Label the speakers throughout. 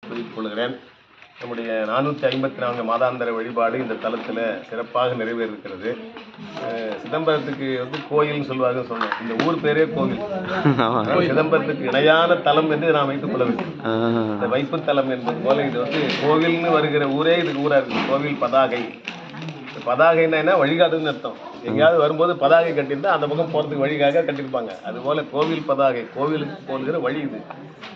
Speaker 1: தெரிவித்துக் கொள்கிறேன். நம்முடைய 454 மாதாந்திர வழிபாடு இந்த தலத்தில் சிறப்பாக நிறைவேறிருக்கிறது. சிதம்பரத்துக்கு கோயில்னு சொல்லுவாங்க சொன்னேன். இந்த ஊர் பேரே கோவில். சிதம்பரத்துக்கு இணையான தலம் என்று நாம் வைத்துக் கொள்ள வேண்டும். இந்த வைப்பு தலம் என்பது போல இது கோவில்னு வருகிற ஊரே இதுக்கு ஊரா இருக்கு. கோவில் பதாகை. பதாகைன்னா என்ன? வழிகாட்டுன்னு அர்த்தம். எங்கேயாவது வரும்போது பதாகை கட்டியிருந்தா அந்த பக்கம் போகிறதுக்கு வழிகாக கட்டியிருப்பாங்க. அதுபோல் கோவில் பதாகை, கோவிலுக்கு போகிற வழி இது.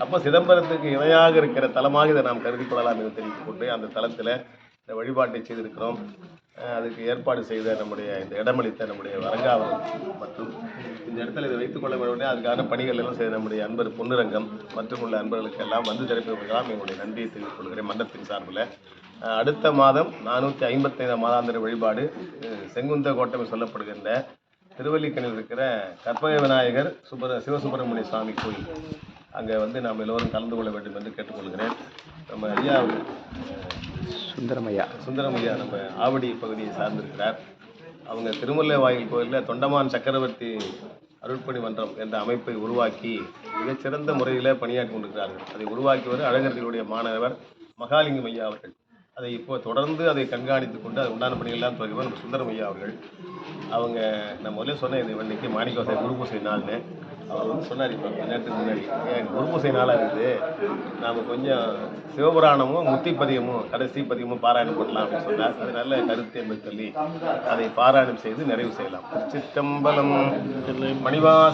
Speaker 1: அப்போ சிதம்பரத்துக்கு இணையாக இருக்கிற தலமாக இதை நாம் கருதி கொள்ளலாம் என்று தெரிவித்துக் கொண்டு அந்த தலத்தில் இந்த வழிபாட்டை செய்திருக்கிறோம். அதுக்கு ஏற்பாடு செய்த நம்முடைய இந்த இடமளித்த நம்முடைய வரங்காவல் மற்றும் இந்த இடத்துல இதை வைத்துக் கொள்ள வேண்டும். அதுக்கான பணிகள் எல்லாம் செய்த நம்முடைய அன்பர் பொன்னுரங்கம் மற்றும் உள்ள அன்பர்களுக்கு எல்லாம் வந்து திறப்பிருக்கலாம் என்னுடைய நன்றியை தெரிவித்துக் கொள்கிறேன். மன்றத்தின் சார்பில் அடுத்த மாதம் 455 மாதாந்திர வழிபாடு செங்குந்த கோட்டம் சொல்லப்படுகின்ற திருவல்லிக்கணில் இருக்கிற கற்பக விநாயகர் சிவசுப்பிரமணிய சுவாமி கோயில். அங்கே நாம் எல்லோரும் கலந்து கொள்ள வேண்டும் என்று கேட்டுக்கொள்கிறேன். நம்ம ஐயா சுந்தரமையா நம்ம ஆவடி பகுதியை சார்ந்திருக்கிறார். அவங்க திருமலை வாயில் கோயிலில் தொண்டமான் சக்கரவர்த்தி அருட்பணி மன்றம் என்ற அமைப்பை உருவாக்கி மிகச்சிறந்த முறையில் பணியாற்றி கொண்டிருக்கிறார்கள். அதை உருவாக்கியவர் அழகர்களுடைய மாணவர் மகாலிங்கம் ஐயா அவர்கள். அதை இப்போ தொடர்ந்து அதை கண்காணித்துக் கொண்டு அது உண்டான பணிகள்லாம் தொடர்பாக நம்ம சுந்தரம் ஐயா அவர்கள். அவங்க நான் முதல்ல சொன்னேன், இது இன்னைக்கு மாணிக்கவாசை குருபூசை நாள்னு. அவர் சொன்னார் இப்போ நேரத்துக்கு முன்னாடி, குருபூசை நாளாக இருக்குது, நாம் கொஞ்சம் சிவபுராணமும் முத்தி பதியமும் கடைசி பதியமும் பாராயணம் பண்ணலாம் அப்படின்னு சொன்னார். அது நல்ல கருத்து என்று சொல்லி அதை பாராயணம் செய்து நிறைவு செய்யலாம். திருச்சிற்றம்பலம். மணிவாச